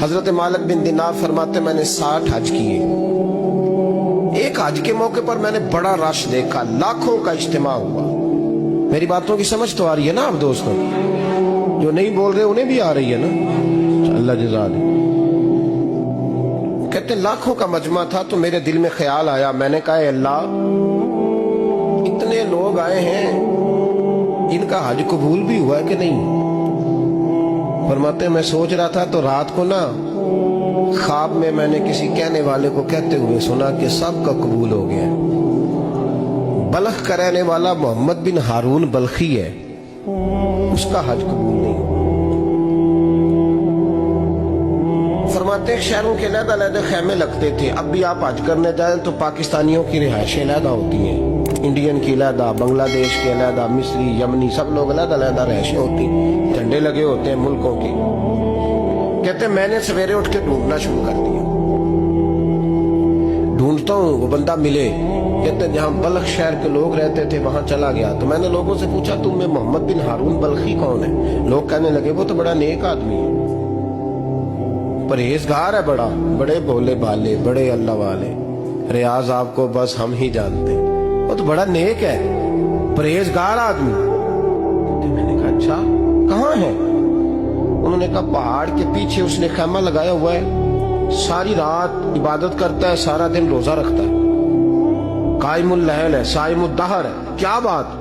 حضرت مالک بن دینار فرماتے میں نے 60 حج کیے. ایک حج کے موقع پر میں نے بڑا رش دیکھا, لاکھوں کا اجتماع ہوا. میری باتوں کی سمجھ تو آ رہی ہے نا آپ دوستوں؟ جو نہیں بول رہے انہیں بھی آ رہی ہے نا؟ اللہ جزا دے. کہتے لاکھوں کا مجمع تھا تو میرے دل میں خیال آیا, میں نے کہا اے اللہ, اتنے لوگ آئے ہیں, ان کا حج قبول بھی ہوا ہے کہ نہیں؟ فرماتے ہیں میں سوچ رہا تھا تو رات کو نا خواب میں نے کسی کہنے والے کو کہتے ہوئے سنا کہ سب کا قبول ہو گیا. بلخ کا رہنے والا محمد بن ہارون بلخی ہے, اس کا حج قبول نہیں. فرماتے ہیں شہروں کے علیحدہ علیحدہ خیمے لگتے تھے. اب بھی آپ حج کرنے جائیں تو پاکستانیوں کی رہائشیں علیحدہ ہوتی ہیں, انڈین کی علیحدہ, بنگلہ دیش کے علیحدہ, مصری, یمنی, سب لوگ علیحدہ علیحدہ رہائشیں ہوتی ہیں, جھنڈے لگے ہوتے ہیں ملکوں کے. کہتے ہیں میں نے سویرے اٹھ کے ڈھونڈنا شروع کر دیا, ڈھونڈتا ہوں وہ بندہ ملے. کہتے ہیں جہاں بلخ شہر کے لوگ رہتے تھے وہاں چلا گیا تو میں نے لوگوں سے پوچھا تم میں محمد بن ہارون بلخی کون ہے؟ لوگ کہنے لگے وہ تو بڑا نیک آدمی ہے, پرہیزگار ہے, بڑے بولے بالے, بڑے اللہ والے, ریاض آپ کو بس ہم ہی جانتے ہیں, وہ تو بڑا نیک ہے, پرہیزگار آدمی. میں نے کہا اچھا کہاں ہے؟ انہوں نے کہا پہاڑ کے پیچھے اس نے خیمہ لگایا ہوا ہے, ساری رات عبادت کرتا ہے, سارا دن روزہ رکھتا ہے, قائم اللیل ہے, صائم الدہر ہے. کیا بات؟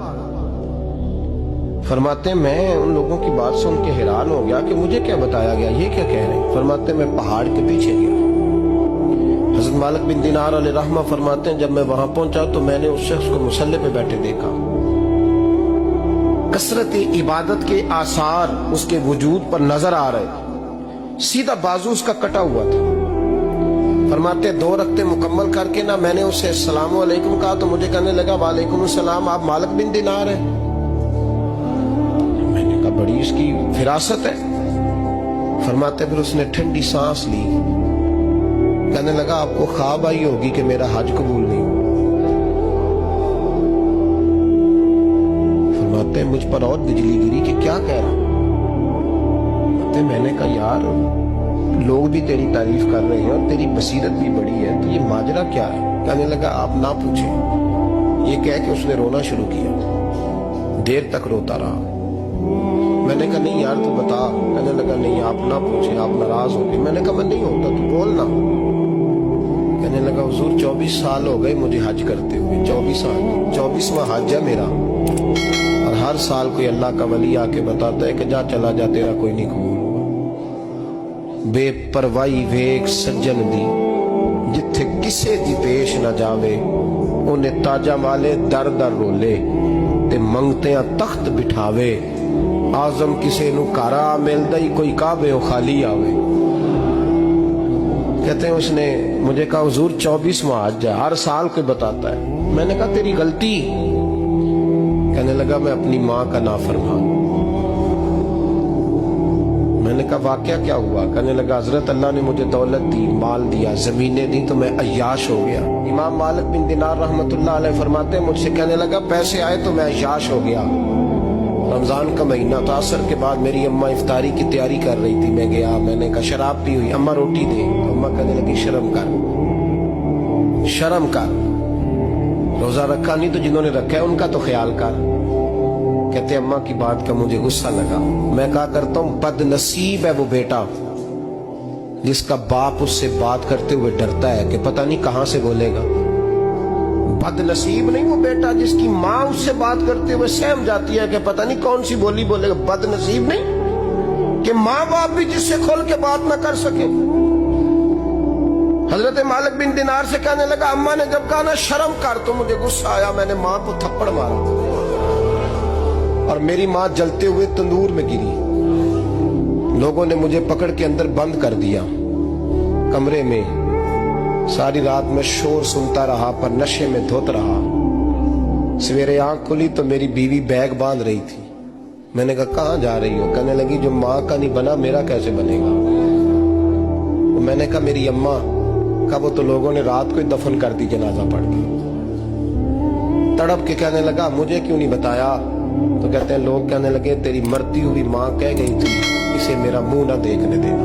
فرماتے ہیں میں ان لوگوں کی بات سن کے حیران ہو گیا کہ مجھے کیا بتایا گیا, یہ کیا کہہ رہے ہیں؟ فرماتے ہیں میں پہاڑ کے پیچھے گیا. حضرت مالک بن دینار علیہ رحمہ فرماتے ہیں جب میں وہاں پہنچا تو میں نے اس شخص کو مصلی پہ بیٹھے دیکھا. کثرت عبادت کے آثار اس کے وجود پر نظر آ رہے, سیدھا بازو اس کا کٹا ہوا تھا. فرماتے 2 رکعتیں مکمل کر کے نا میں نے اسے السلام علیکم کہا تو مجھے کہنے لگا وعلیکم السلام, آپ مالک بن دینار ہیں؟ میں نے کہا بڑی اس کی فراست ہے. فرماتے پھر اس نے ٹھنڈی سانس لی, کہنے لگا آپ کو خواب آئی ہوگی کہ میرا حج قبول نہیں. فرماتے مجھ پر اور بجلی گری کہ کیا کہہ رہا. میں نے کہا یار لوگ بھی تیری تعریف کر رہے ہیں اور تیری بصیرت بھی بڑی ہے, تو یہ ماجرا کیا ہے؟ کہنے لگا آپ نہ پوچھیں. یہ کہہ کہ اس نے رونا شروع کیا, دیر تک روتا رہا. میں نے کہا نہیں یار تو بتا. کہنے لگا نہیں آپ نہ پوچھیں, آپ ناراض ہو گئے. میں نے کہا میں نہیں ہوتا, تو بولنا. کہنے لگا حضور 24 سال ہو گئے مجھے حج کرتے ہوئے, 24 سال, 24واں حج ہے میرا, اور ہر سال کوئی اللہ کا ولی آ کے بتاتا ہے کہ جا چلا جا تیرا کوئی نہیں قبول. بے پروائی ویک سجن دی جتھے کسے دی پیش نہ جاوے, انہیں تاجہ والے در در رولے تے منگتیاں تخت بٹھاوے. آزم کسے نو کارا ملدا ہی کوئی کعبے و خالی آوے. کہتے ہیں اس نے مجھے کہا حضور 24واں حج ہے, ہر سال کوئی بتاتا ہے. میں نے کہا تیری غلطی. کہنے لگا میں اپنی ماں کا نافرمان. میں نے کہا واقعہ کیا ہوا؟ کہنے لگا حضرت اللہ نے مجھے دولت دی, مال دیا, زمینیں دی, تو میں عیاش ہو گیا. امام مالک بن دینار رحمت اللہ علیہ فرماتے ہیں مجھ سے کہنے لگا پیسے آئے تو میں عیاش ہو گیا. رمضان کا مہینہ تھا, عصر کے بعد میری اماں افطاری کی تیاری کر رہی تھی, میں گیا. میں نے کہا شراب پی ہوئی, اماں روٹی دے. تو اماں کہنے لگی شرم کر, شرم کر, روزہ رکھا نہیں تو جنہوں نے رکھا ہے ان کا تو خیال کر. کہتے اماں کی بات کا مجھے غصہ لگا. میں کہا کرتا ہوں بد نصیب ہے وہ بیٹا جس کا باپ اس سے بات کرتے ہوئے ڈرتا ہے کہ پتہ نہیں کہاں سے بولے گا. بد نصیب نہیں وہ بیٹا جس کی ماں اس سے بات کرتے ہوئے سہم جاتی ہے کہ پتہ نہیں کون سی بولی بولے گا. بد نصیب نہیں کہ ماں باپ بھی جس سے کھول کے بات نہ کر سکے. حضرت مالک بن دینار سے کہنے لگا اماں نے جب کہا نا شرم کر تو مجھے غصہ آیا, میں نے ماں کو تھپڑ مارا اور میری ماں جلتے ہوئے تندور میں گری. لوگوں نے مجھے پکڑ کے اندر بند کر دیا کمرے میں. ساری رات میں شور سنتا رہا پر نشے میں دھوت رہا. سویرے آنکھ کھلی تو میری بیوی بیگ باندھ رہی تھی. میں نے کہا کہاں جا رہی ہو؟ کہنے لگی جو ماں کا نہیں بنا میرا کیسے بنے گا. میں نے کہا میری اماں کا وہ تو لوگوں نے رات کو ہی دفن کر دی جنازہ پڑھ کے. تڑپ کے کہنے لگا مجھے کیوں نہیں بتایا؟ تو کہتے ہیں لوگ کہنے لگے تیری مرتی ہوئی ماں کہہ گئی تھی اسے میرا منہ نہ دیکھنے دینا.